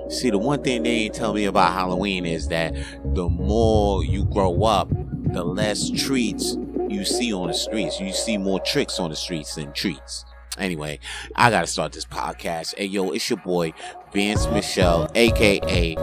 See, the one thing they ain't tell me about Halloween is that the more you grow up, the less treats you see on the streets. You see more tricks on the streets than treats. Anyway, I gotta start this podcast. Hey, yo, it's your boy Vance Michelle, aka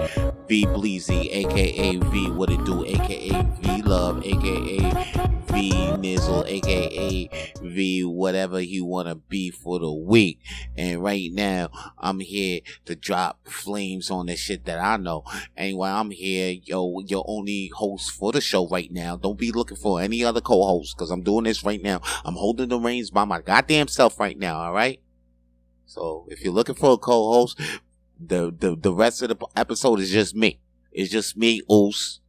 V Bleezy, aka V What It Do, aka V Love, aka V Nizzle, aka V whatever he wanna be for the week. And right now, I'm here to drop flames on the shit that I know. Anyway, I'm here, yo, your only host for the show right now. Don't be looking for any other co-host, because I'm doing this right now. I'm holding the reins by my goddamn self right now, alright? So, if you're looking for a co-host, the rest of the episode is just me. It's just me, Uce.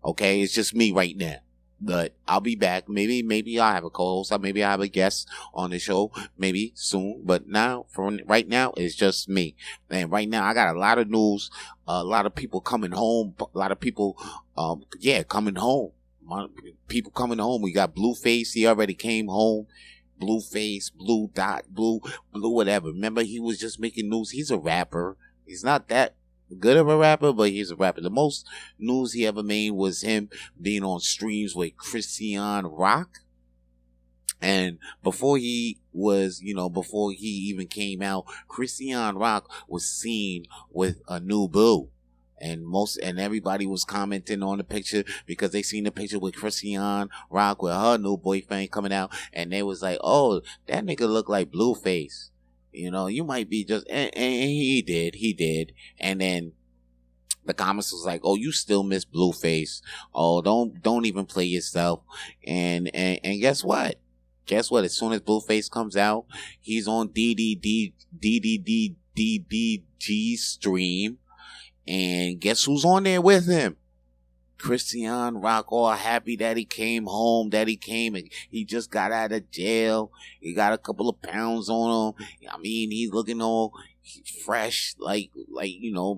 Okay, it's just me right now. But I'll be back. Maybe I'll have a co-host. Or maybe I'll have a guest on the show. Maybe soon. But now, for right now, it's just me. And right now, I got a lot of news. A lot of people coming home. A lot of people, coming home. People coming home. We got Blueface. He already came home. Blueface, Blue Dot, Blue whatever. Remember, he was just making news. He's a rapper. He's not that good of a rapper, but he's a rapper. The most news he ever made was him being on streams with Christian Rock. And before he even came out, Christian Rock was seen with a new boo. And everybody was commenting on the picture because they seen the picture with Christian Rock with her new boyfriend coming out, and they was like, "Oh, that nigga look like Blueface. You know, you might be just." And he did. And then the comments was like, "Oh, you still miss Blueface. Oh, don't even play yourself." And guess what? As soon as Blueface comes out, he's on DDG's stream. And guess who's on there with him? Christian Rock, all happy that he came home, and he just got out of jail. He got a couple of pounds on him. I mean, he's looking all fresh, like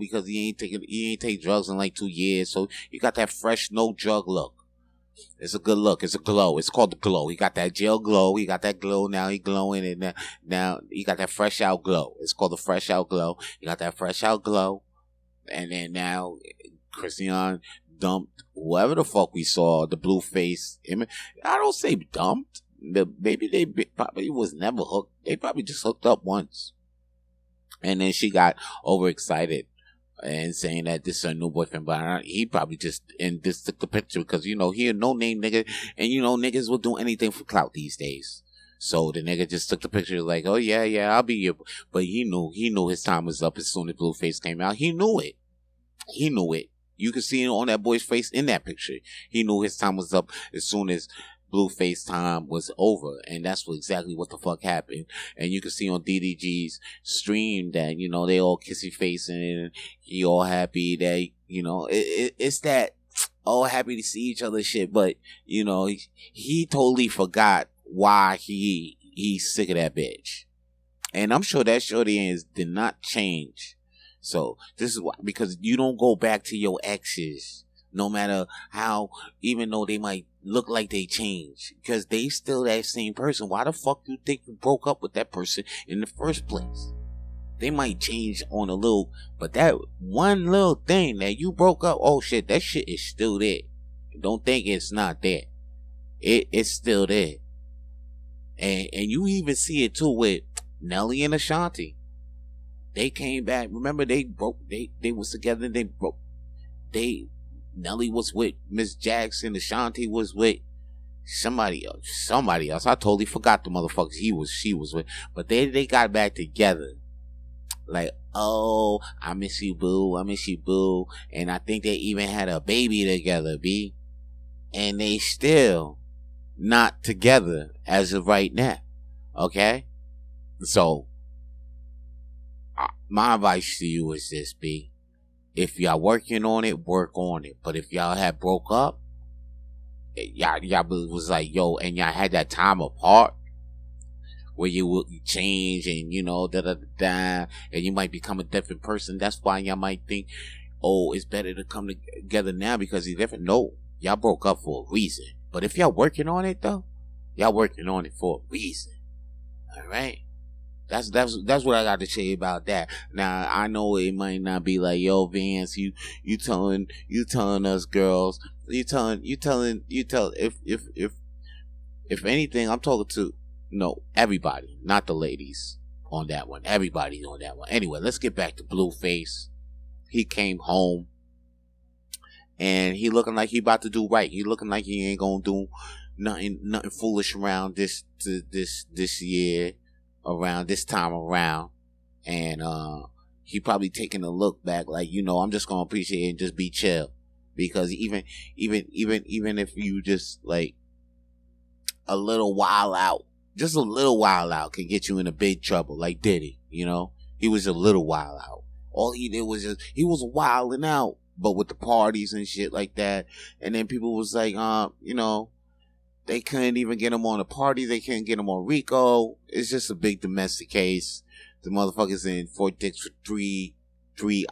because he ain't take drugs in like 2 years. So you got that fresh, no drug look. It's a good look. It's a glow. It's called the glow. He got that jail glow. He got that glow. Now he glowing, and now he got that fresh out glow. It's called the fresh out glow. He got that fresh out glow. And then now, Christian dumped whoever the fuck we saw, the Blueface. I don't say dumped. Maybe they probably was never hooked. They probably just hooked up once. And then she got overexcited and saying that this is her new boyfriend. But he probably just took the picture because, he a no-name nigga. And, niggas will do anything for clout these days. So the nigga just took the picture like, "Oh, yeah, I'll be your..." But he knew his time was up as soon as Blueface came out. He knew it. You can see it on that boy's face in that picture. He knew his time was up as soon as Blueface time was over. And that's exactly what the fuck happened. And you can see on DDG's stream that, they all kissy facing and he all happy that, it's that all happy to see each other shit. But, he totally forgot why he's sick of that bitch. And I'm sure that shorty did not change. So this is why, because you don't go back to your exes, no matter how, even though they might look like they changed, because they still that same person. Why the fuck you think you broke up with that person in the first place? They might change on a little, but that one little thing that you broke up, oh shit, that shit is still there. Don't think it's not there. It's still there. And you even see it too with Nelly and Ashanti. They came back. Remember, they was together. They broke. Nelly was with Miss Jackson. Ashanti was with somebody else. I totally forgot the motherfuckers she was with. But they got back together. Like, "Oh, I miss you, boo. I miss you, boo." And I think they even had a baby together, B. And they still not together as of right now. Okay? So, my advice to you is this, B. If y'all working on it, work on it. But if y'all had broke up, y'all was like, yo, and y'all had that time apart where you would change and, and you might become a different person. That's why y'all might think, oh, it's better to come together now because he's different. No, y'all broke up for a reason. But if y'all working on it, though, y'all working on it for a reason. All right? That's what I got to say about that. Now I know it might not be like, yo, Vance, you telling us girls, if anything, I'm talking to everybody, not the ladies on that one. Everybody on that one. Anyway, let's get back to Blueface. He came home and he looking like he about to do right. He looking like he ain't gonna do nothing foolish around this year, around this time around. And he probably taking a look back like, I'm just gonna appreciate it and just be chill. Because even if you just like a little while out, just a little while out can get you into big trouble, like Diddy, he was a little while out. All he did was he was wilding out, but with the parties and shit like that. And then people was like, they couldn't even get him on a party. They couldn't get him on Rico. It's just a big domestic case. The motherfucker's in Fort Dix for three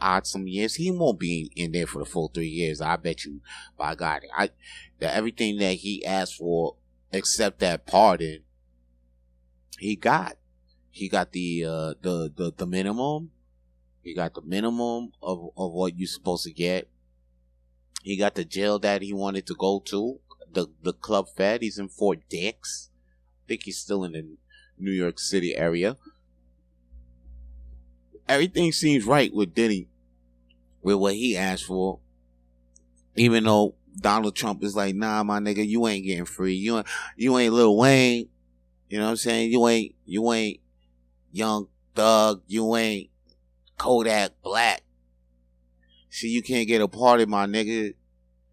odd some years. He won't be in there for the full 3 years. I bet you, by God, that everything that he asked for, except that pardon, he got. He got the minimum. He got the minimum of what you're supposed to get. He got the jail that he wanted to go to, the Club Fed. He's in Fort Dix. I think he's still in the New York City area. Everything seems right with Diddy, with what he asked for. Even though Donald Trump is like, nah, my nigga, you ain't getting free. You ain't Lil Wayne. You know what I'm saying? You ain't Young Thug. You ain't Kodak Black. See, you can't get a pardon, my nigga.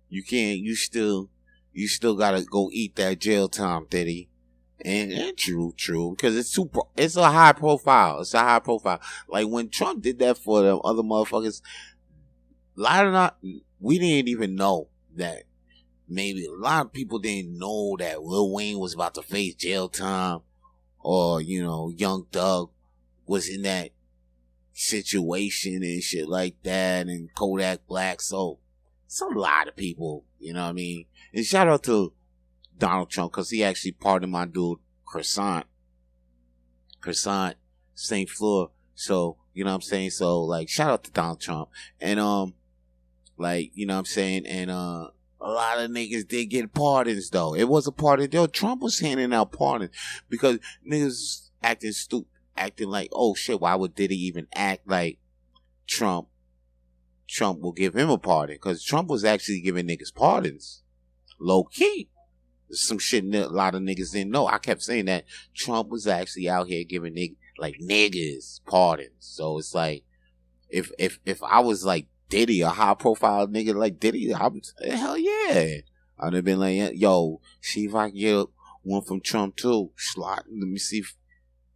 You can't. You still gotta go eat that jail time, Diddy. And true, because it's a high profile. It's a high profile. Like when Trump did that for them other motherfuckers, we didn't even know that. Maybe a lot of people didn't know that Lil Wayne was about to face jail time, or Young Thug was in that situation and shit like that, and Kodak Black. So it's a lot of people, you know what I mean? And shout out to Donald Trump, because he actually pardoned my dude Croissant St. Fleur. So you know what I'm saying? So like, shout out to Donald Trump. And like, you know what I'm saying? And a lot of niggas did get pardons though. It was a pardon. Trump was handing out pardons because niggas acting stupid, acting like, oh shit, why would Diddy even act like Trump will give him a pardon? Because Trump was actually giving niggas pardons low key. Some shit a lot of niggas didn't know. I kept saying that Trump was actually out here giving niggas pardons. So it's like, if I was like Diddy, a high profile nigga like Diddy, I would, hell yeah, I'd have been like, yo, see if I can get one from Trump too. Slot, let me see,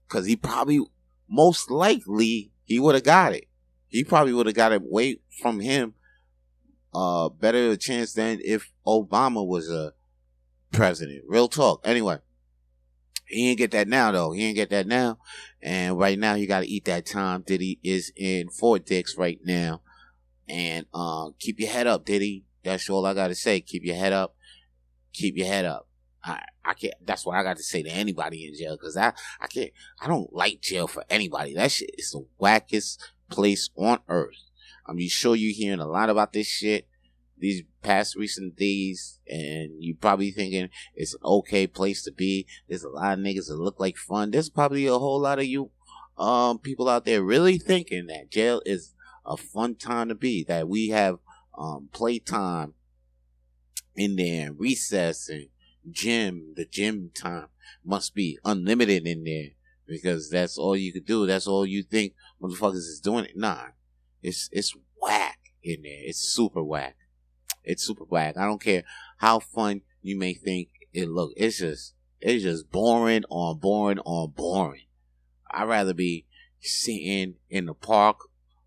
because he probably, most likely, he would have got it. He probably would have got it way from him. Better a chance than if Obama was a president. Real talk. Anyway, he ain't get that now though. He ain't get that now. And right now he got to eat that time. Diddy is in Fort Dix right now. And keep your head up, Diddy. That's all I got to say. Keep your head up. Keep your head up. I can't. That's what I got to say to anybody in jail, because I can't. I don't like jail for anybody. That shit is the wackest place on earth. I'm sure you're hearing a lot about this shit these past recent days, and you probably thinking it's an okay place to be. There's a lot of niggas that look like fun. There's probably a whole lot of you people out there really thinking that jail is a fun time to be, that we have playtime in there, and recess and the gym time must be unlimited in there, because that's all you could do. That's all you think motherfuckers is doing it. Nah, it's whack in there. It's super whack. It's super whack. I don't care how fun you may think it look. It's just boring on boring on boring. I'd rather be sitting in the park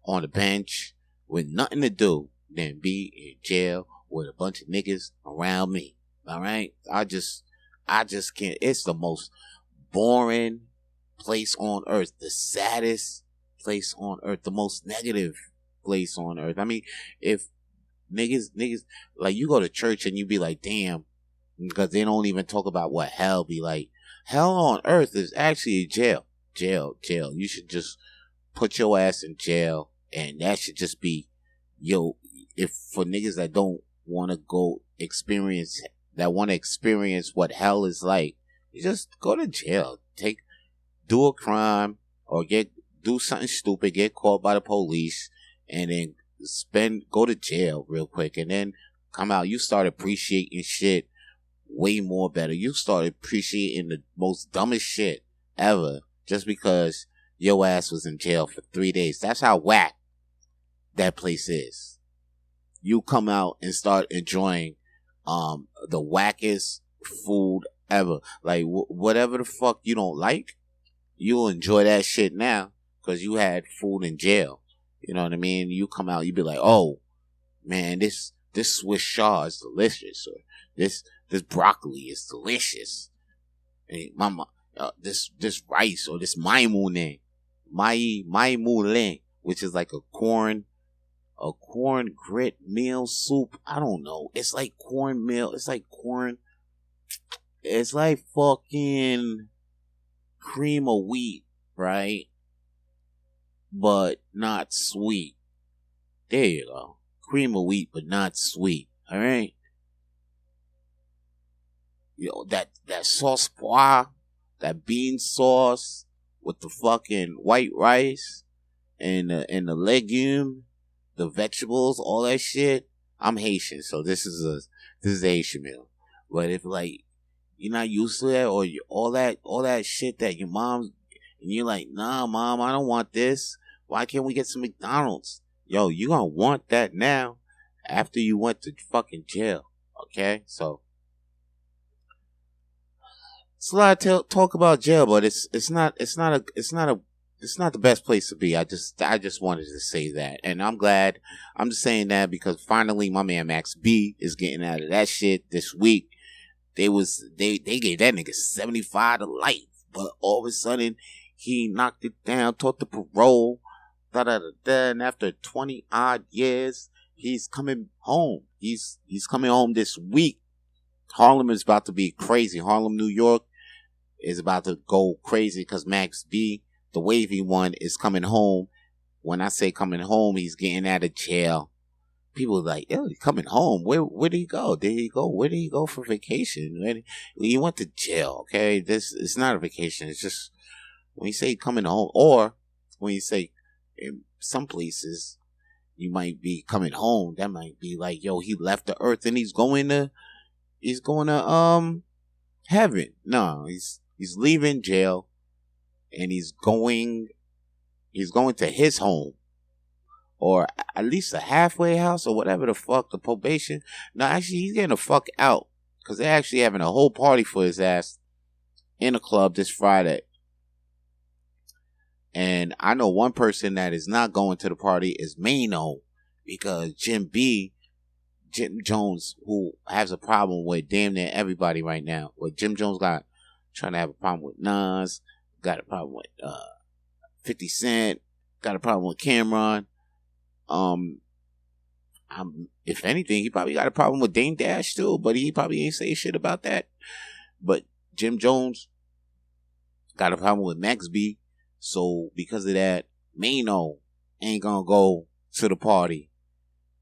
on the bench with nothing to do than be in jail with a bunch of niggas around me. All right? I just can't. It's the most boring place on earth. The saddest place on earth. The most negative place on earth. I mean, if niggas, like, you go to church and you be like, damn, because they don't even talk about what hell be like. Hell on earth is actually a jail. Jail. You should just put your ass in jail, and that should just be, if for niggas that don't want to go experience, that want to experience what hell is like, you just go to jail. Do a crime, or do something stupid, get caught by the police, and then go to jail real quick, and then come out. You start appreciating shit way more better. You start appreciating the most dumbest shit ever just because your ass was in jail for 3 days. That's how whack that place is. You come out and start enjoying the wackest food ever. Like whatever the fuck you don't like, you'll enjoy that shit now because you had food in jail. You know what I mean? You come out, you be like, oh man, this Swiss Chard is delicious, or this broccoli is delicious. And mama, this rice, or this maimune, which is like a corn grit meal soup. I don't know. It's like cornmeal. It's like corn. It's like fucking cream of wheat, right? But not sweet. There you go. Cream of wheat, but not sweet. All right. That sauce pois, that bean sauce with the fucking white rice and the legume, the vegetables, all that shit. I'm Haitian, so this is a Haitian meal. But if like you're not used to that, or all that shit that your mom, and you're like, nah, mom, I don't want this. Why can't we get some McDonald's? Yo, you gonna want that now after you went to fucking jail. Okay, so it's a lot to talk about jail, but it's not the best place to be. I just wanted to say that, and I'm glad. I'm just saying that because finally my man Max B is getting out of that shit this week. They gave that nigga 75 to life, but all of a sudden he knocked it down, took the parole, and after 20 odd years, he's coming home. He's coming home this week. Harlem is about to be crazy. Harlem, New York is about to go crazy because Max B, the wavy one, is coming home. When I say coming home, he's getting out of jail. People are like, yo, he's coming home. Where did he go? Where did he go for vacation? He went to jail, okay? It's not a vacation. It's just when you say coming home, or when you say in some places you might be coming home, that might be like, yo, he left the earth and he's going to heaven. No, he's leaving jail and he's going to his home, or at least a halfway house, or whatever the fuck, the probation. No, actually, he's getting the fuck out because they're actually having a whole party for his ass in a club this Friday. And I know one person that is not going to the party is Mano, because Jim Jones, who has a problem with damn near everybody right now. What Jim Jones trying to have a problem with Nas, got a problem with 50 Cent, got a problem with Cameron. If anything, he probably got a problem with Dame Dash too, but he probably ain't say shit about that. But Jim Jones got a problem with Max B, so because of that, Mano ain't gonna go to the party.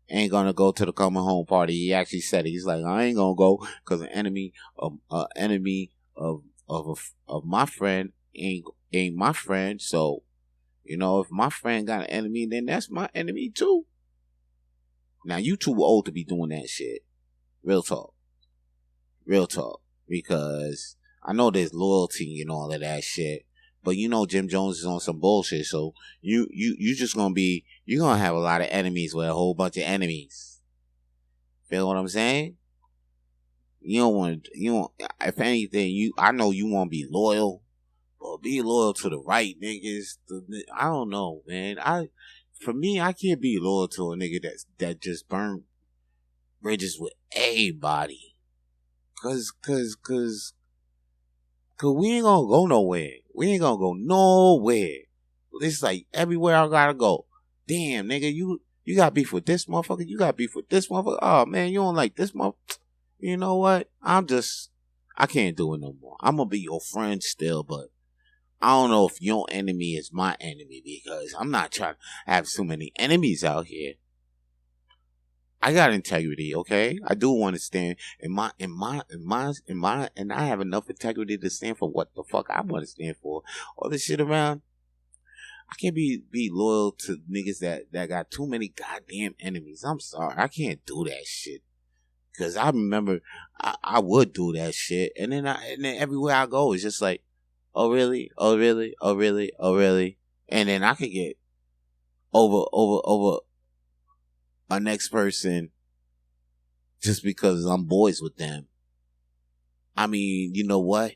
Ain't gonna go to the coming home party. He actually said it. He's like, I ain't gonna go because an enemy of my friend ain't my friend. So, if my friend got an enemy, then that's my enemy too. Now, you too old to be doing that shit. Real talk. Because I know there's loyalty and all of that shit. But Jim Jones is on some bullshit. So you just you're gonna have a lot of enemies with a whole bunch of enemies. Feel what I'm saying? If anything, I know you want to be loyal. But be loyal to the right niggas. I don't know, man. For me, I can't be loyal to a nigga that just burned bridges with everybody. Cause we ain't gonna go nowhere. We ain't gonna go nowhere. It's like everywhere I gotta go. Damn, nigga, you got beef with this motherfucker. You got beef with this motherfucker. Oh man, you don't like this motherfucker. You know what? I can't do it no more. I'm gonna be your friend still, but I don't know if your enemy is my enemy because I'm not trying to have too many enemies out here. I got integrity, okay? I do want to stand and I have enough integrity to stand for what the fuck I want to stand for. All this shit around, I can't be loyal to niggas that got too many goddamn enemies. I'm sorry, I can't do that shit. Cause I remember I would do that shit, and then everywhere I go it's just like, oh really, oh really, oh really, oh really, and then I could get over a next person just because I'm boys with them. I mean, you know what?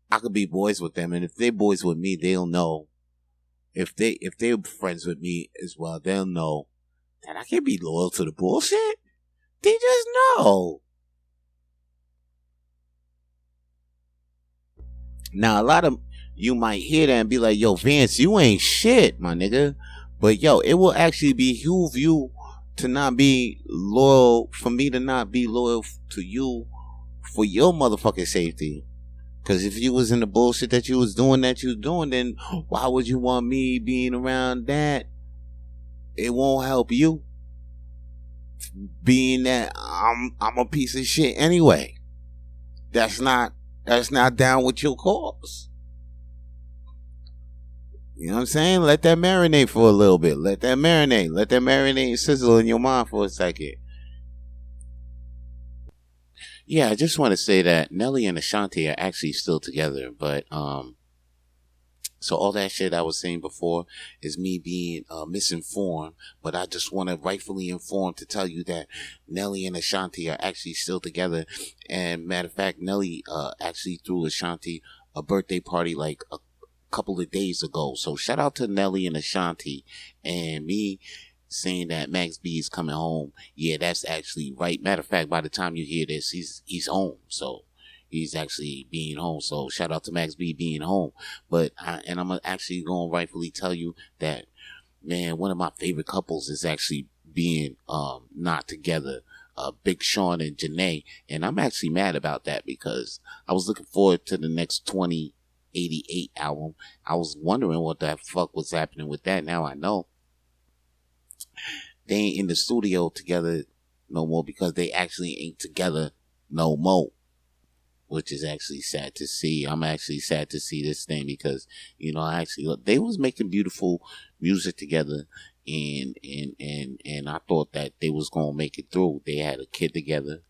I could be boys with them, and if they're boys with me, they'll know. If they're friends with me as well, they'll know that I can't be loyal to the bullshit. They just know. Now, a lot of you might hear that and be like, yo, Vance, you ain't shit, my nigga. But yo, it will actually behoove you to not be loyal, for me to not be loyal to you for your motherfucking safety. Because if you was in the bullshit that you was doing, then why would you want me being around that? It won't help you. Being that I'm a piece of shit anyway. That's not down with your cause. You know what I'm saying? Let that marinate for a little bit. Let that marinate and sizzle in your mind for a second. Yeah, I just want to say that Nelly and Ashanti are actually still together, but so all that shit I was saying before is me being misinformed, but I just want to rightfully inform to tell you that Nelly and Ashanti are actually still together. And matter of fact, Nelly actually threw Ashanti a birthday party like a couple of days ago. So shout out to Nelly and Ashanti. And me saying that Max B is coming home, yeah, that's actually right. Matter of fact, by the time you hear this, he's home. So he's actually being home. So shout out to Max B being home. But I'm actually going to rightfully tell you that, man, one of my favorite couples is actually being not together. Big Sean and Janae. And I'm actually mad about that because I was looking forward to the next 2088 album. I was wondering what the fuck was happening with that. Now I know. They ain't in the studio together no more because they actually ain't together no more. Which is actually sad to see. I'm actually sad to see this thing because, you know, they was making beautiful music together, and I thought that they was gonna make it through. They had a kid together,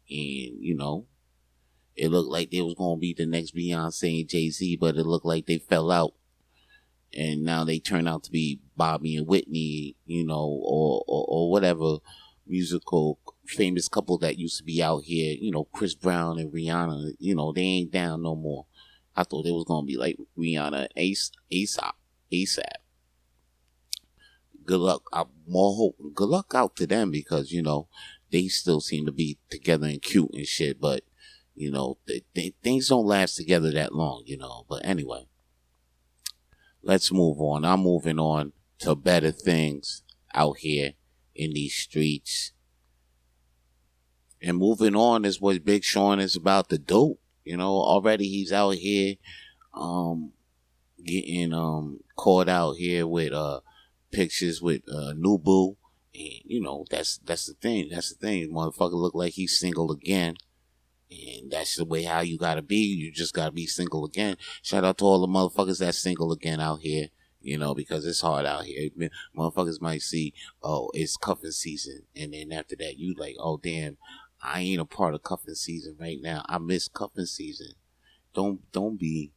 and you know, it looked like they was gonna be the next Beyonce and Jay-Z, but it looked like they fell out, and now they turn out to be Bobby and Whitney, you know, or whatever musical famous couple that used to be out here, you know, Chris Brown and Rihanna, you know, they ain't down no more. I thought they was gonna be like Rihanna and ASAP. Good luck. More hope. Good luck out to them because, you know, they still seem to be together and cute and shit, but, you know, things don't last together that long, you know. But anyway, let's move on. I'm moving on to better things out here in these streets. And moving on is what Big Sean is about to do. You know, already he's out here getting caught out here with pictures with new boo. And you know, that's the thing. That's the thing. Motherfucker look like he's single again. And that's the way how you gotta be. You just gotta be single again. Shout out to all the motherfuckers that's single again out here. You know, because it's hard out here. Motherfuckers might see, oh, it's cuffing season. And then after that, you like, oh, damn, I ain't a part of cuffing season right now. I miss cuffing season. Don't be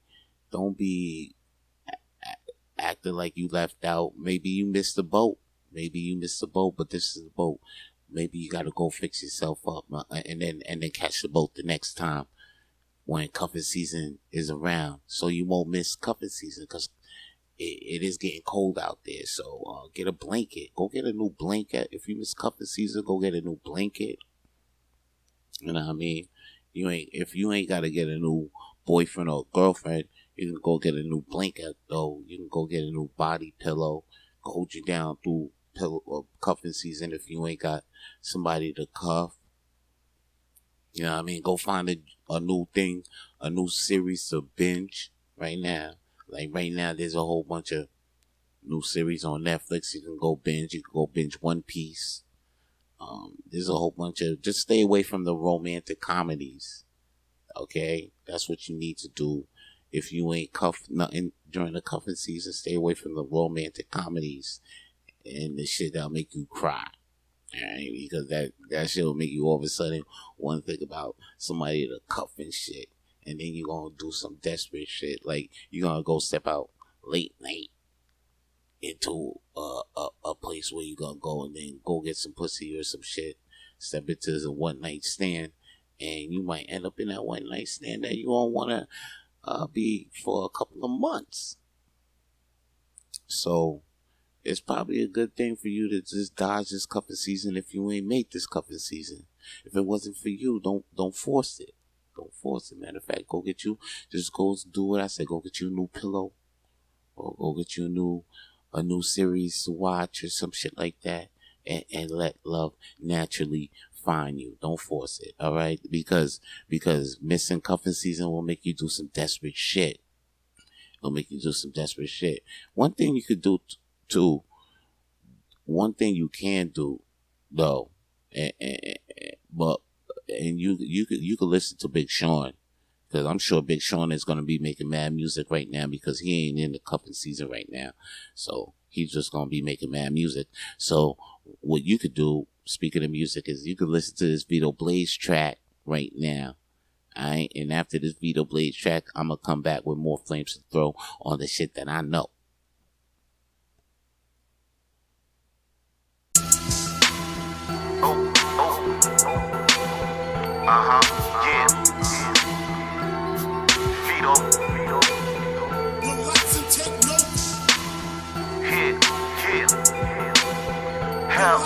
acting like you left out. Maybe you missed the boat. But this is the boat. Maybe you got to go fix yourself up and then catch the boat the next time when cuffing season is around. So you won't miss cuffing season because it is getting cold out there. So get a blanket. Go get a new blanket. If you miss cuffing season, go get a new blanket. You know what I mean? If you ain't gotta get a new boyfriend or girlfriend, you can go get a new blanket though. You can go get a new body pillow. Hold you down through cuffing season if you ain't got somebody to cuff. You know what I mean? Go find a new thing, a new series to binge right now. Like right now, there's a whole bunch of new series on Netflix. You can go binge. You can go binge One Piece. There's a whole bunch of. Just stay away from the romantic comedies. Okay, that's what you need to do. If you ain't cuffed nothing during the cuffing season, stay away from the romantic comedies and the shit that'll make you cry. Alright, because that shit will make you all of a sudden want to think about somebody to cuff and shit. And then you're going to do some desperate shit. Like, you're going to go step out late night into a place where you're going to go and then go get some pussy or some shit. Step into the one night stand. And you might end up in that one night stand that you don't want to be for a couple of months. So, it's probably a good thing for you to just dodge this cuffing season if you ain't made this cuffing season. If it wasn't for you, don't force it. Don't force it. Matter of fact, just go do what I said. Go get you a new pillow, or go get you a new series to watch or some shit like that, and let love naturally find you. Don't force it. All right, because missing cuffing season will make you do some desperate shit. It'll make you do some desperate shit. One thing you could do one thing you can do though, and you could listen to Big Sean, because I'm sure Big Sean is gonna be making mad music right now because he ain't in the cuffing season right now, so he's just gonna be making mad music. So what you could do, speaking of music, is you could listen to this Vito Blaze track right now. Alright, and after this Vito Blaze track, I'm gonna come back with more flames to throw on the shit that I know. Yeah. Vito. Relax and take notes. Hell,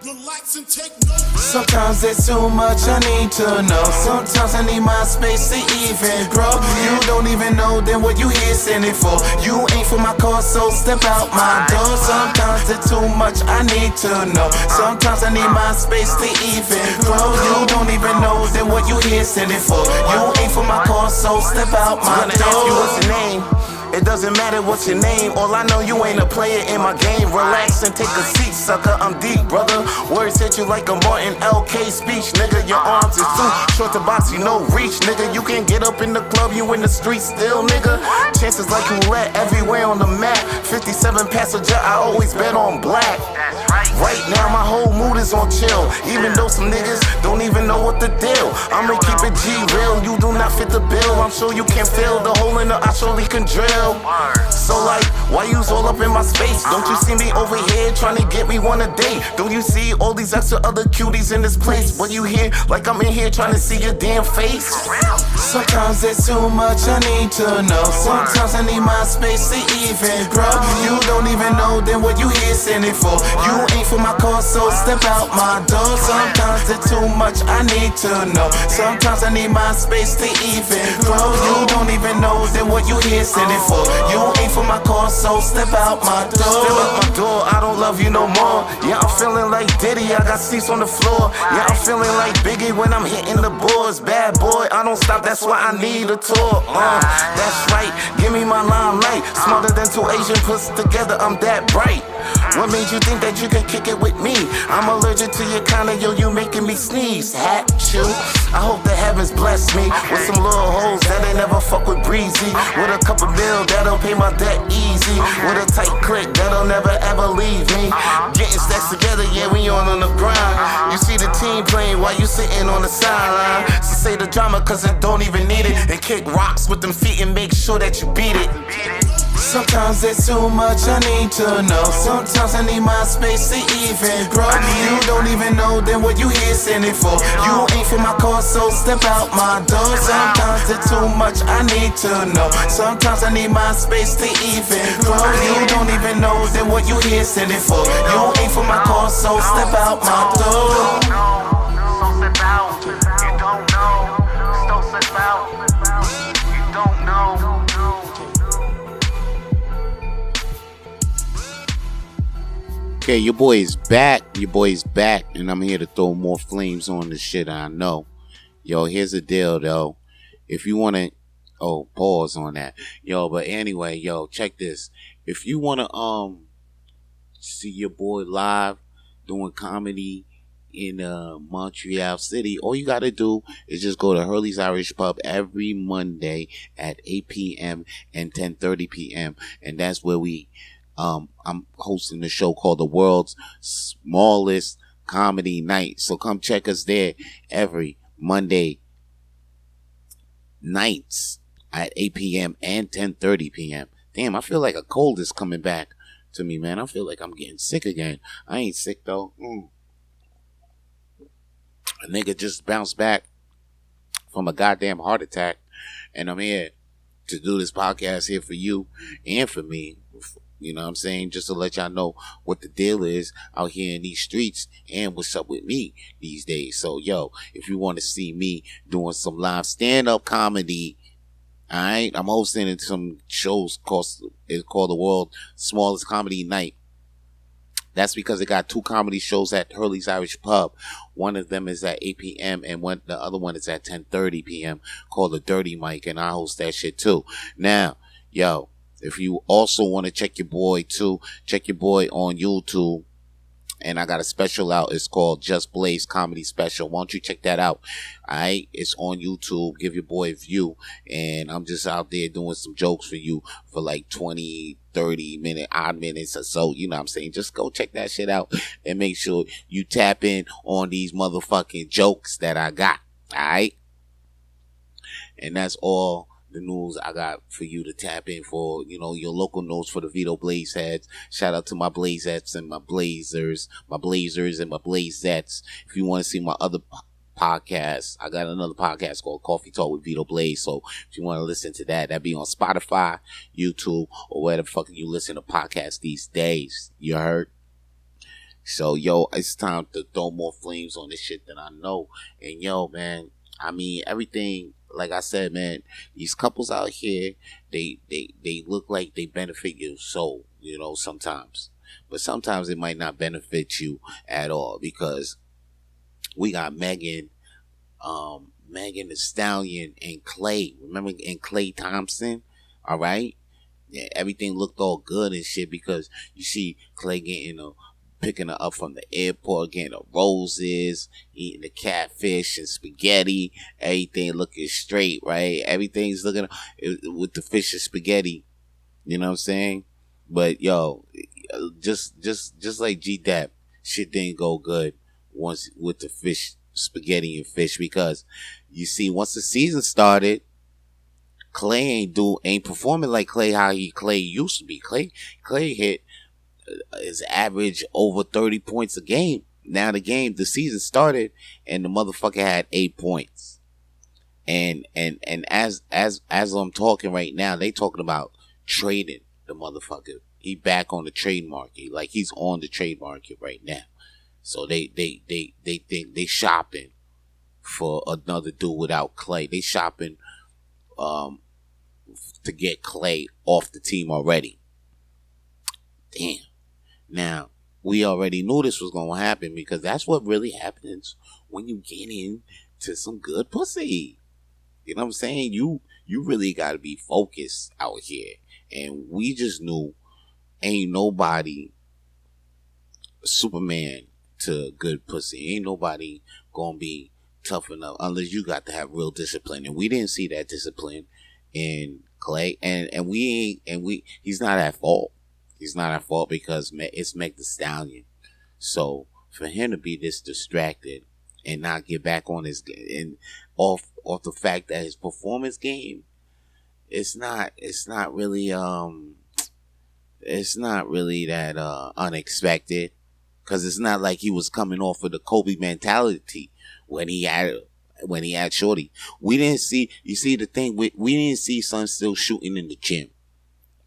Relax and take notes. Sometimes it's too much, I need to know. Sometimes I need my space to even grow. You don't even know then what you here standing for. You ain't for my cause, so step out my door. Sometimes it's too much, I need to know. Sometimes I need my space to even grow. You don't even know then what you here standing for. You ain't for my cause, so step out my door. Ask you what's your name? It doesn't matter what's your name. All I know, you ain't a player in my game. Relax and take a seat, sucker. I'm deep, brother. Words hit you like a Martin LK speech, nigga. Your arms is too short to box, you no reach, nigga. You can't get up in the club, you in the street still, nigga. Chances like roulette everywhere on the map. 57 passenger, I always bet on black. Right now, my whole mood is on chill. Even though some niggas don't even know what the deal. I'ma keep it G real, you do not fit the bill. I'm sure you can feel the hole in the I surely can drill. So like, why you's all up in my space? Don't you see me over here trying to get me one a day? Don't you see all these extra other cuties in this place? But you here like I'm in here trying to see your damn face. Sometimes it's too much, I need to know. Sometimes I need my space to even grow. You don't even know then what you here standing for. You ain't for my cause, so step out my door. Sometimes it's too much, I need to know. Sometimes I need my space to even grow. You don't even know then what you here standing for. You ain't for my cause, so step out my door. Step out my door, I don't love you no more. Yeah, I'm feeling like Diddy, I got seats on the floor. Yeah, I'm feeling like Biggie when I'm hitting the boards. Bad boy, I don't stop, that's why I need a tour. That's right, give me my limelight. Smarter than two Asian puts together, I'm that bright. What made you think that you could kick it with me? I'm allergic to your kind of, yo, you making me sneeze. Hat you. I hope the heavens bless me with some little hoes that ain't never fuck with Breezy. With a couple bill that'll pay my debt easy. With a tight click that'll never ever leave me. Getting stacks together, yeah, we on the grind. You see the team playing while you sitting on the sideline. So say the drama cause it don't even need it. And kick rocks with them feet and make sure that you beat it. Sometimes it's too much, I need to know. Sometimes I need my space to even grow. You don't even know then what you here standing for. You ain't for my cause, so step out my door. Sometimes it's too much, I need to know. Sometimes I need my space to even grow. You don't even know then what you here standing for. You ain't for my cause, so step out my door. So step out. You don't know. So step out. You don't know. Okay, your boy's back, and I'm here to throw more flames on the shit I know. Yo, here's the deal, though. If you want to, pause on that. Yo, but anyway, yo, check this. If you want to, see your boy live doing comedy in Montreal City, all you got to do is just go to Hurley's Irish Pub every Monday at 8 p.m. and 10:30 p.m. And that's where I'm hosting the show called The World's Smallest Comedy Night. So come check us there every Monday nights at 8 p.m. and 10:30 p.m. Damn, I feel like a cold is coming back to me, man. I feel like I'm getting sick again. I ain't sick, though. A nigga just bounced back from a goddamn heart attack, and I'm here to do this podcast here for you and for me. You know what I'm saying? Just to let y'all know what the deal is out here in these streets and what's up with me these days. So, yo, if you want to see me doing some live stand-up comedy, alright, I'm hosting some shows it's called The World's Smallest Comedy Night. That's because it got 2 comedy shows at Hurley's Irish Pub. One of them is at 8 p.m. and the other one is at 10:30 p.m. called The Dirty Mic, and I host that shit too. Now, yo, if you also want to check your boy too, check your boy on YouTube. And I got a special out. It's called Just Blaze Comedy Special. Why don't you check that out? Alright, it's on YouTube. Give your boy a view. And I'm just out there doing some jokes for you for like 20, 30 odd minutes or so. You know what I'm saying? Just go check that shit out and make sure you tap in on these motherfucking jokes that I got. Alright? And that's all the news I got for you to tap in for, your local news for the Vito Blaze heads. Shout out to my Blazettes and my Blazers and my Blazettes. If you want to see my other podcast, I got another podcast called Coffee Talk with Vito Blaze. So if you want to listen to that'd be on Spotify, YouTube, or where the fuck you listen to podcasts these days. You heard? So, yo, it's time to throw more flames on this shit than I know. And, yo, man, I mean, everything, like I said, man, these couples out here, they look like they benefit your soul, sometimes. But sometimes it might not benefit you at all, because we got Megan Thee Stallion and Klay. Remember, and Klay Thompson? All right? Yeah, everything looked all good and shit, because you see Klay picking her up from the airport, getting the roses, eating the catfish and spaghetti, everything looking straight, right? Everything's looking with the fish and spaghetti, you know what I'm saying? But yo, just like G-Dap, shit didn't go good once with the fish, spaghetti and fish, because you see, once the season started, Klay ain't performing like Klay used to be. Klay hit his average over 30 points a game. Now the season started and the motherfucker had 8 points. And as I'm talking right now, they talking about trading the motherfucker. He back on the trade market. Like, he's on the trade market right now. So they think they shopping for another dude without Klay. They shopping to get Klay off the team already. Damn. Now, we already knew this was going to happen, because that's what really happens when you get into some good pussy. You know what I'm saying? You really got to be focused out here. And we just knew ain't nobody Superman to good pussy. Ain't nobody going to be tough enough unless you got to have real discipline. And we didn't see that discipline in Klay. And he's not at fault. He's not at fault, because it's Meg Thee Stallion. So for him to be this distracted and not get back on his and off the fact that his performance game, it's not really that unexpected, because it's not like he was coming off of the Kobe mentality when he had Shorty. We didn't see. You see the thing, we didn't see Son still shooting in the gym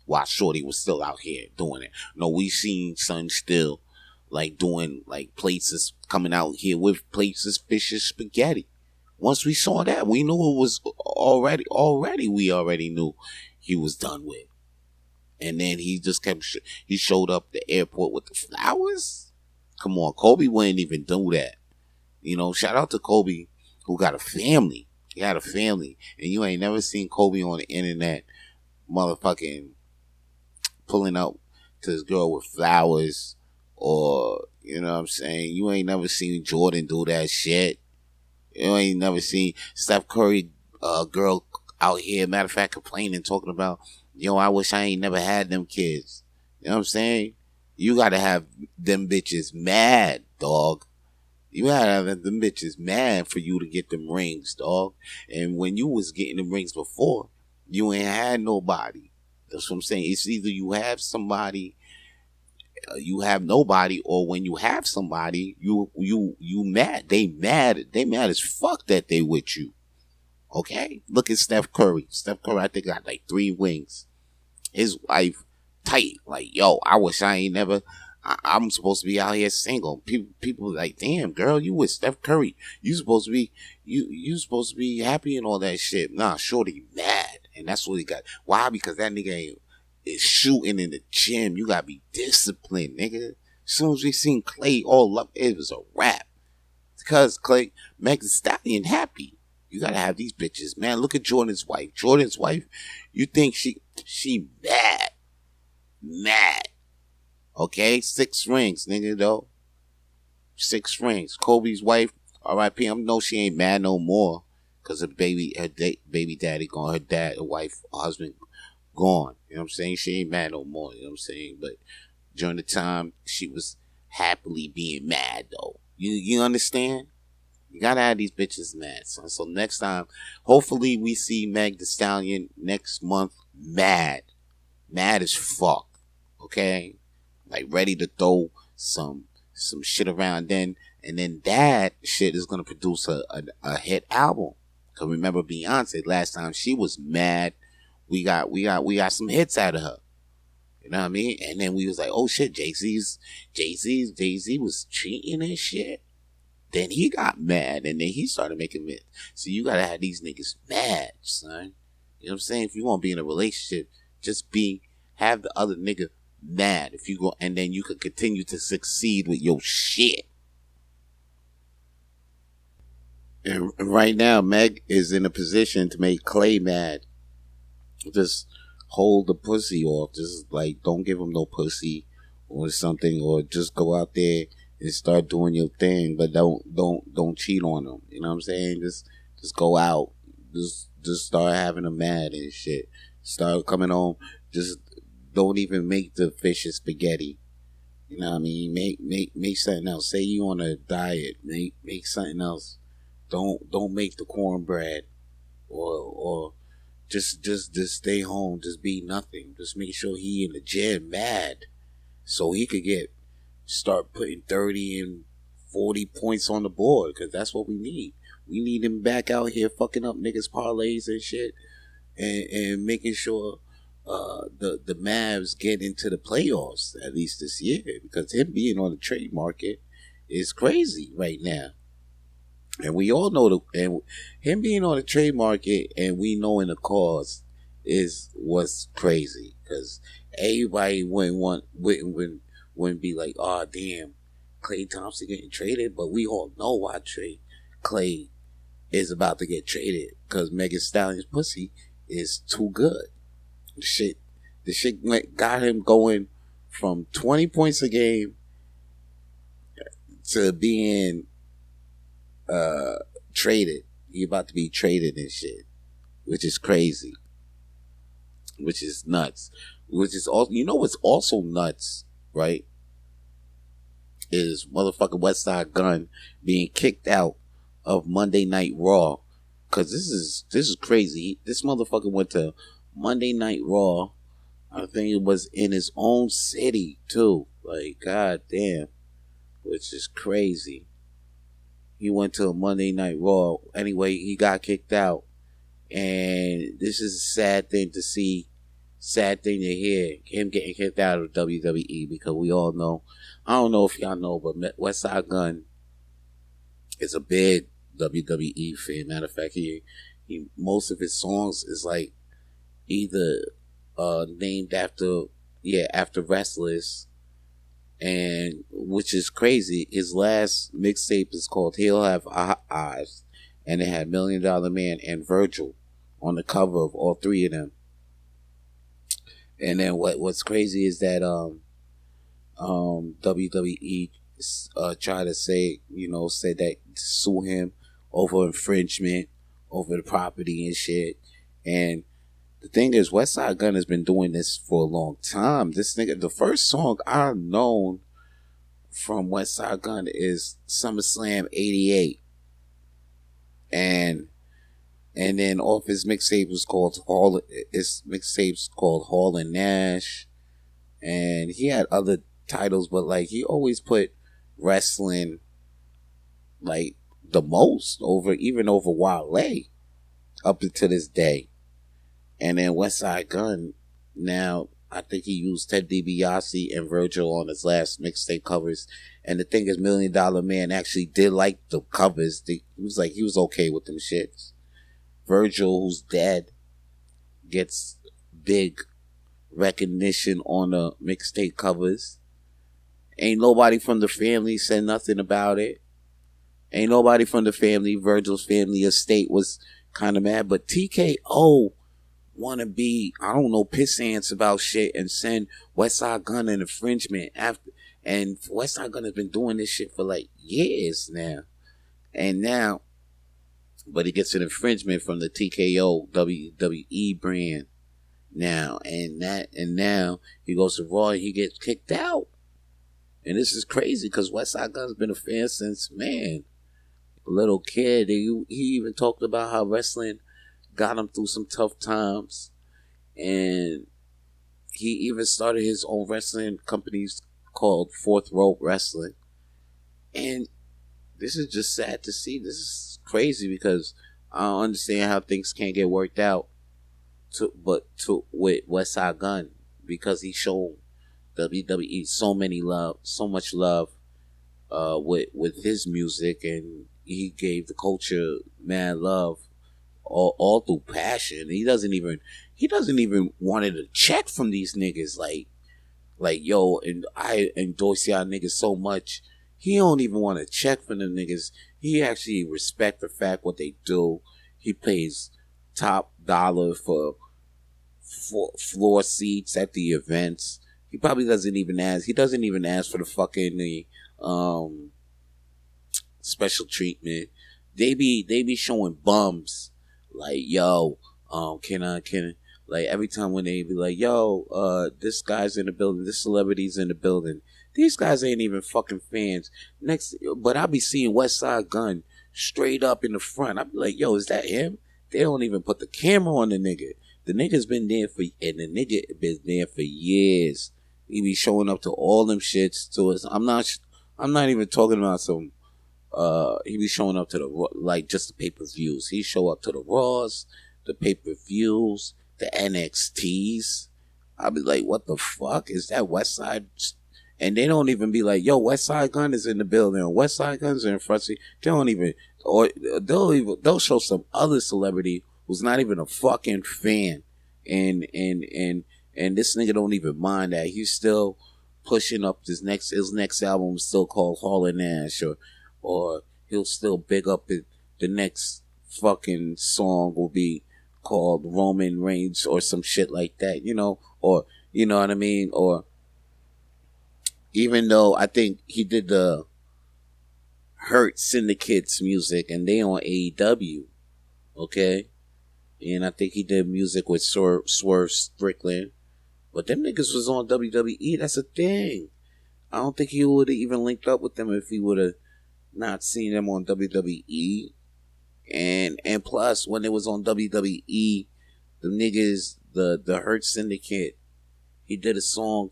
while Shorty was still out here doing it. No, we seen Son still doing plates coming out here with plates of fish and spaghetti. Once we saw that, we knew it was already we already knew he was done with. And then he just he showed up at the airport with the flowers. Come on, Kobe wouldn't even do that. Shout out to Kobe who got a family. He had a family. And you ain't never seen Kobe on the internet motherfucking pulling up to this girl with flowers, or, you know what I'm saying? You ain't never seen Jordan do that shit. You ain't never seen Steph Curry, girl out here, matter of fact, complaining, talking about, yo, I wish I ain't never had them kids. You know what I'm saying? You gotta have them bitches mad, dog. You gotta have them bitches mad for you to get them rings, dog. And when you was getting them rings before, you ain't had nobody. That's what I'm saying. It's either you have somebody, you have nobody, or when you have somebody, you mad. They mad as fuck that they with you. Okay? Look at Steph Curry. Steph Curry, I think, got like 3 wings. His wife, tight. Like, yo, I wish I ain't never. I'm supposed to be out here single. People like, damn, girl, you with Steph Curry. You supposed to be, you supposed to be happy and all that shit. Nah, shorty mad, and that's what he got. Why? Because that nigga is shooting in the gym. You gotta be disciplined, nigga. As soon as we seen Klay all up, it was a wrap. Because Klay make the stallion happy. You gotta have these bitches, man. Look at Jordan's wife. Jordan's wife, you think she mad. Okay, 6 rings, nigga, though. 6 rings. Kobe's wife, R.I.P. I know she ain't mad no more, cause her baby daddy gone, her wife, her husband gone. You know what I'm saying? She ain't mad no more. You know what I'm saying? But during the time, she was happily being mad, though. You understand? You gotta have these bitches mad, son. So next time, hopefully we see Meg Thee Stallion next month mad as fuck. Okay, like ready to throw some shit around then, and then that shit is gonna produce a hit album. Cause remember Beyonce last time she was mad, we got some hits out of her. You know what I mean? And then we was like, oh shit, Jay-Z was cheating and shit. Then he got mad, and then he started making it. So you gotta have these niggas mad, son. You know what I'm saying? If you want to be in a relationship, just have the other nigga mad. If you go, and then you could continue to succeed with your shit. And right now, Meg is in a position to make Klay mad. Just hold the pussy off. Just like, don't give him no pussy or something, or just go out there and start doing your thing, but don't cheat on them. You know what I'm saying? Just go out. Just start having them mad and shit. Start coming home. Just don't even make the fish and spaghetti. You know what I mean? Make something else. Say you on a diet. Make something else. Don't make the cornbread, or just stay home. Just be nothing. Just make sure he in the gym mad, so he could start putting 30 and 40 points on the board, because that's what we need. We need him back out here fucking up niggas' parlays and shit, and making sure the Mavs get into the playoffs at least this year, because him being on the trade market is crazy right now. And we all know and him being on the trade market, and we knowing the cause is what's crazy, because everybody wouldn't be like, oh damn, Klay Thompson getting traded, but we all know why Klay is about to get traded, because Meg Thee Stallion's pussy is too good. The shit got him going from 20 points a game to being traded. He about to be traded and shit, which is crazy, which is nuts, which is also, you know what's also nuts, right? Is motherfucking Westside Gun being kicked out of Monday Night Raw, because this is crazy. This motherfucker went to Monday Night Raw. I think it was in his own city too. Like, god damn, which is crazy. He went to a Monday Night Raw. Anyway, he got kicked out, and this is a sad thing to see. Sad thing to hear, him getting kicked out of WWE, because we all know, I don't know if y'all know, but Westside Gun is a big WWE fan. Matter of fact, he most of his songs is like either named after wrestlers, and which is crazy. His last mixtape is called He'll Have Eyes, and it had $1 Million Man and Virgil on the cover of all three of them. And then what's crazy is that WWE tried to say that sue him over infringement over the property and shit. And the thing is, Westside Gun has been doing this for a long time. This nigga, the first song I've known from Westside Gun is SummerSlam '88, and then off his mixtape was called Hall. His mixtape's called Hall and Nash, and he had other titles, but like he always put wrestling like the most even over Wale up until this day. And then Westside Gun, now I think he used Ted DiBiase and Virgil on his last mixtape covers. And the thing is, $1 Million Man actually did like the covers. He was okay with them shits. Virgil, who's dead, gets big recognition on the mixtape covers. Ain't nobody from the family said nothing about it. Ain't nobody from the family, Virgil's family estate, was kind of mad. But TKO want to be, I don't know, pissants about shit and send Westside Gun an infringement after. And Westside Gun has been doing this shit for like years now. And now, but he gets an infringement from the TKO WWE brand now. And now he goes to Raw and he gets kicked out. And this is crazy because Westside Gun's been a fan since, man, a little kid. He even talked about how wrestling got him through some tough times, and he even started his own wrestling companies called Fourth Rope Wrestling. And this is just sad to see. This is crazy because I don't understand how things can't get worked out with Westside Gun, because he showed WWE so much love with his music, and he gave the culture mad love all through passion. He doesn't even wanted a check from these niggas. Like yo, and I endorse y'all niggas so much. He don't even want a check from them niggas. He actually respect the fact what they do. He pays top dollar for floor seats at the events. He probably doesn't even ask. He doesn't even ask for the fucking special treatment. They be showing bums. Like, yo, can I, like, every time when they be like, yo, this guy's in the building, this celebrity's in the building. These guys ain't even fucking fans. But I be seeing Westside Gun straight up in the front. I be like, yo, is that him? They don't even put the camera on the nigga. The nigga's been there for years. He be showing up to all them shits to us. I'm not even talking about some. He be showing up to just the pay-per-views. He show up to the Raws, the pay-per-views, the NXTs. I be like, what the fuck is that Westside? And they don't even be like, yo, Westside Gun is in the building, or Westside Gun's in front of you. They don't even, or they'll show some other celebrity who's not even a fucking fan, and this nigga don't even mind that. He's still pushing up his next album is still called Hall and Nash, or he'll still big up the next fucking song will be called Roman Reigns or some shit like that, or you know what I mean? Or even though I think he did the Hurt Syndicate's music and they on AEW, okay? And I think he did music with Swerve Strickland, but them niggas was on WWE. That's a thing. I don't think he would have even linked up with them if he would have not seen them on WWE. And plus, when it was on WWE, the niggas, the Hurt Syndicate, he did a song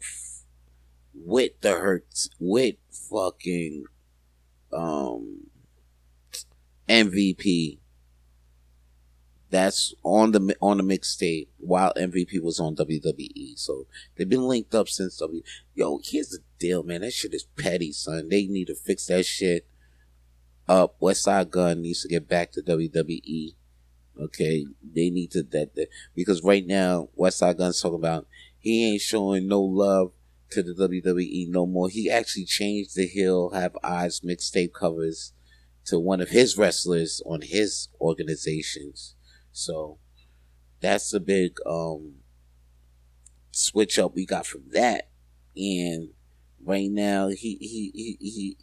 with the Hurts, with fucking MVP. That's on the mixtape while MVP was on WWE. So they've been linked up since Yo, here's the deal, man. That shit is petty, son. They need to fix that shit up. Westside Gun needs to get back to WWE. Okay, they need to because right now Westside Gun's talking about he ain't showing no love to the WWE no more. He actually changed the Hill Have Eyes mixtape covers to one of his wrestlers on his organizations. So that's a big switch up we got from that. And right now he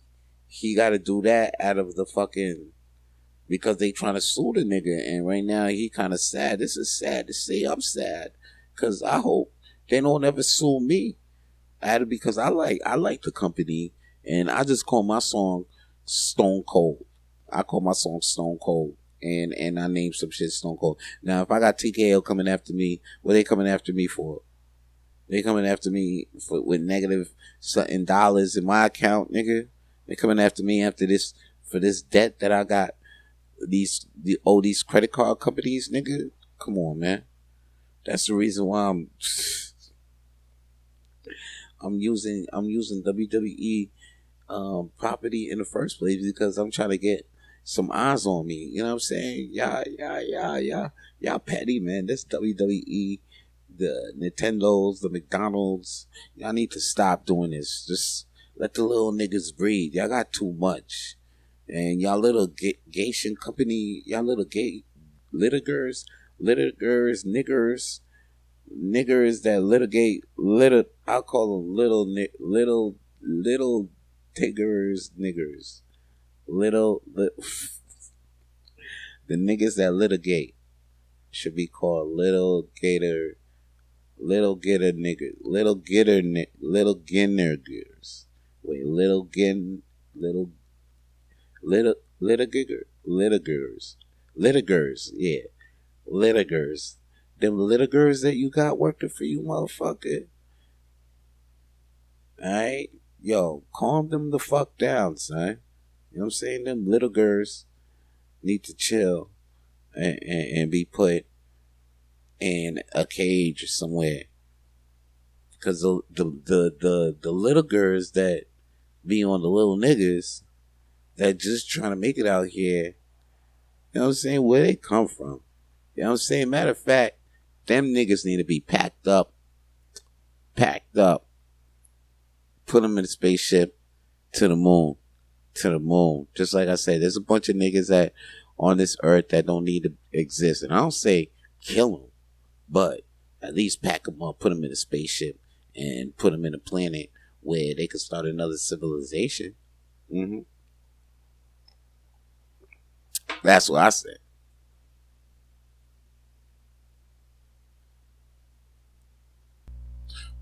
got to do that out of the fucking, because they trying to sue the nigga. And right now he kind of sad. This is sad to say. I'm sad because I hope they don't ever sue me. Because I like the company, and I just call my song Stone Cold. I call my song Stone Cold. And I named some shit Stone Cold. Now, if I got TKO coming after me, what are they coming after me for? They coming after me with negative something dollars in my account, nigga. They coming after me after this for this debt that I got. These credit card companies, nigga. Come on, man. That's the reason why I'm using WWE property in the first place, because I'm trying to get some eyes on me. You know what I'm saying? Y'all petty, man. This WWE, the Nintendos, the McDonald's, y'all need to stop doing this. Just let the little niggas breathe. Y'all got too much. And y'all little Gation company, y'all little litigers, niggers that litigate, I call them little tiggers, niggers. The niggas that litigate should be called little ginners. Wait, litigers, yeah. Litigers. Them litigers that you got working for you, motherfucker. Alright? Yo, calm them the fuck down, son. You know what I'm saying? Them litigers need to chill and be put in a cage somewhere. Because the little girls that be on the little niggas that just trying to make it out here, you know what I'm saying, where they come from. You know what I'm saying? Matter of fact, them niggas need to be packed up, put them in a spaceship to the moon. Just like I said, there's a bunch of niggas that on this earth that don't need to exist. And I don't say kill them, but at least pack them up, put them in a spaceship, and put them in a planet where they could start another civilization. That's what I said.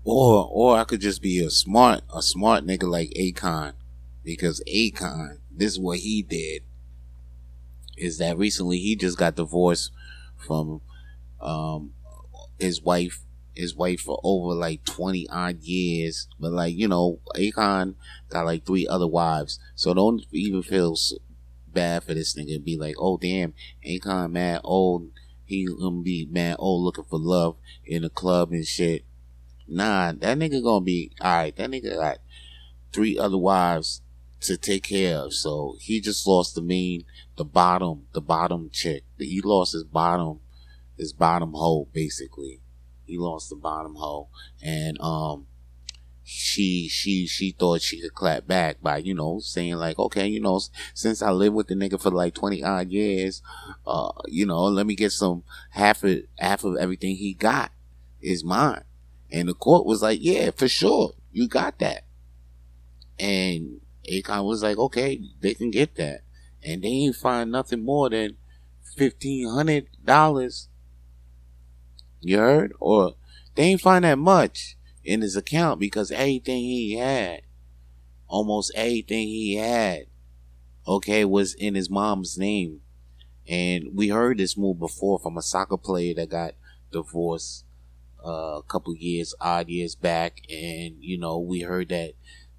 Or I could just be a smart nigga like Akon, because Akon, this is what he did, is that recently he just got divorced from his wife for over like 20 odd years. But like, you know, Akon got like 3 other wives, so don't even feel bad for this nigga and be like, oh damn, Akon mad old, he gonna be mad old looking for love in a club and shit. Nah, that nigga gonna be alright. That nigga got 3 other wives to take care of, so he just lost the bottom chick. He lost his bottom hoe, basically. He lost the bottom hoe, and she thought she could clap back by, you know, saying like, okay, you know, since I lived with the nigga for like 20 odd years, you know, let me get some half of everything he got is mine. And the court was like, yeah, for sure, you got that. And Akon was like, okay, they can get that. And they ain't find nothing more than $1,500. You heard? Or they ain't find that much in his account, because almost everything he had, okay, was in his mom's name. And we heard this move before from a soccer player that got divorced a couple odd years back, and you know, we heard that,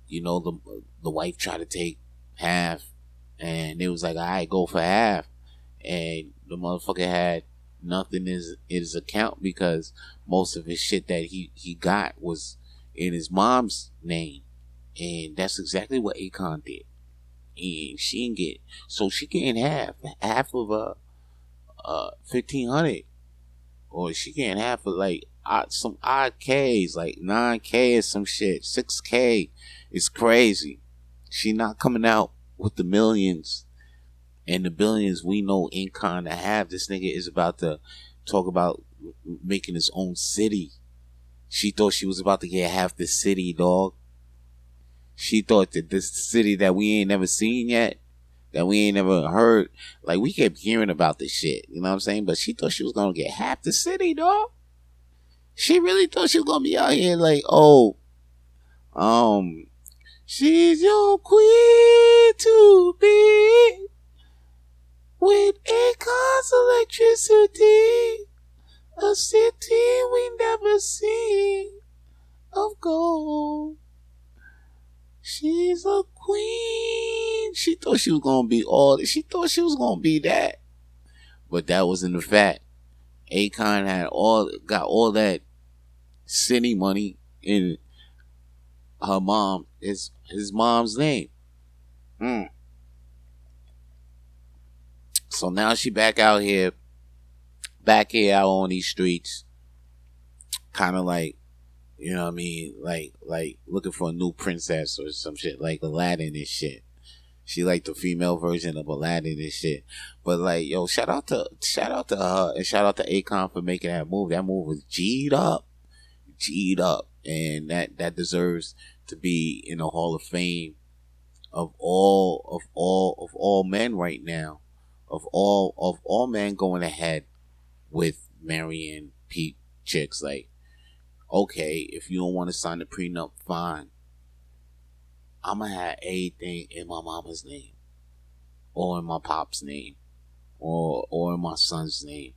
you know, the wife tried to take half, and it was like, alright, go for half, and the motherfucker had nothing in his account, because most of his shit that he got was in his mom's name. And that's exactly what Akon did. And she didn't get, so she getting half of $1,500, or she getting half of like some odd K's, like 9K or some shit, 6K. It's crazy. She not coming out with the millions And the billions we know Akon to have, this nigga is about to talk about making his own city. She thought she was about to get half the city, dog. She thought that this city that we ain't never seen yet, that we ain't never heard, like we kept hearing about this shit, you know what I'm saying? But she thought she was gonna get half the city, dog. She really thought she was gonna be out here like, oh, she's your queen to be with Akon's electricity, a city we never seen of gold. She's a queen. She thought she was gonna be all. She thought she was gonna be that, but that wasn't the fact. Akon got all that city money in her mom, his mom's name. So now she back out here out on these streets, kind of like, you know what I mean, like looking for a new princess or some shit, like Aladdin and shit. She like the female version of Aladdin and shit. But like, yo, shout out to her and shout out to Akon for making that move. That move was G'd up, and that deserves to be in the Hall of Fame of all men right now, of all men going ahead with marrying chicks. Like, okay, if you don't want to sign the prenup, fine. I'm going to have everything in my mama's name, or in my pop's name, or in my son's name.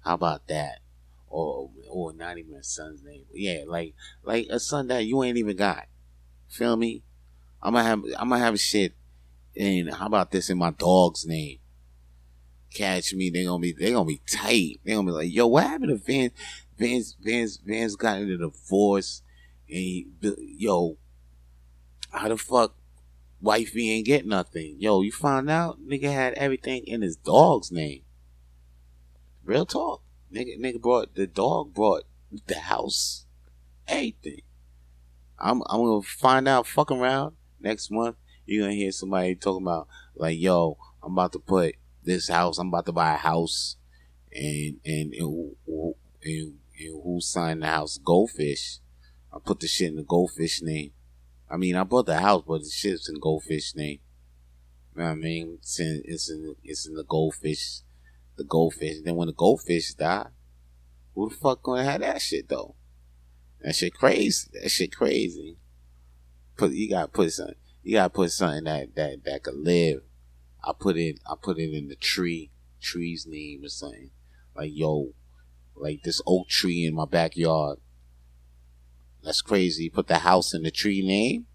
How about that? Or not even a son's name. Yeah, like a son that you ain't even got. Feel me? I'm gonna have shit. And how about this in my dog's name? Catch me, they gonna be tight. They gonna be like, yo, what happened to Vance? Vance got into a divorce, and yo, how the fuck wifey ain't get nothing? Yo, you found out nigga had everything in his dog's name. Real talk. Nigga brought the house, everything. I'm gonna find out. Fuck around next month. You're gonna hear somebody talking about like, yo, I'm about to put this house. I'm about to buy a house, and who signed the house? Goldfish. I put the shit in the Goldfish name. I mean, I bought the house, but the shit's in Goldfish name. You know what I mean? It's in the Goldfish. The Goldfish. Then when the Goldfish die, who the fuck gonna have that shit though? That shit crazy. You gotta put something that could live. I put it in the tree's name or something. Like, yo, like this oak tree in my backyard. That's crazy. Put the house in the tree name.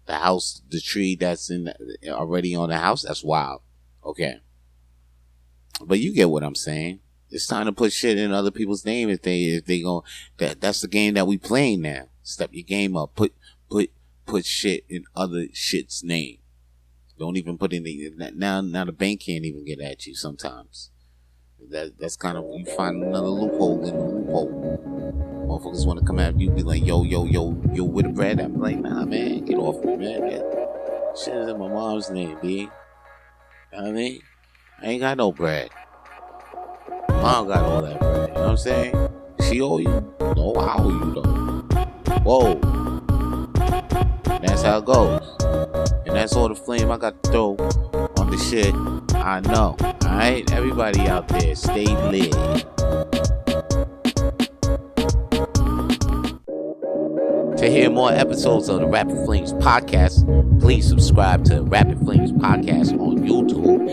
The tree that's already on the house. That's wild. Okay. But you get what I'm saying. It's time to put shit in other people's name if they go. That's the game that we playing now. Step your game up. Put shit in other shit's name. Don't even put in now the bank can't even get at you sometimes. That's kind of, you find another loophole in the loophole. Motherfuckers want to come at you, be like, yo, with the bread. I'm like, nah, man, get off me, man. That shit is in my mom's name, B. You know what I mean? I ain't got no bread. Mom got all that bread. You know what I'm saying? She owe you? No, I owe you though. Whoa. That's how it goes. And that's all the flame I got to throw on the shit I know. Alright? Everybody out there, stay lit. To hear more episodes of the Rapid Flames podcast, please subscribe to Rapid Flames podcast on YouTube,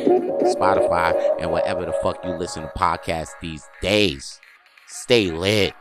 Spotify, and wherever the fuck you listen to podcasts these days. Stay lit.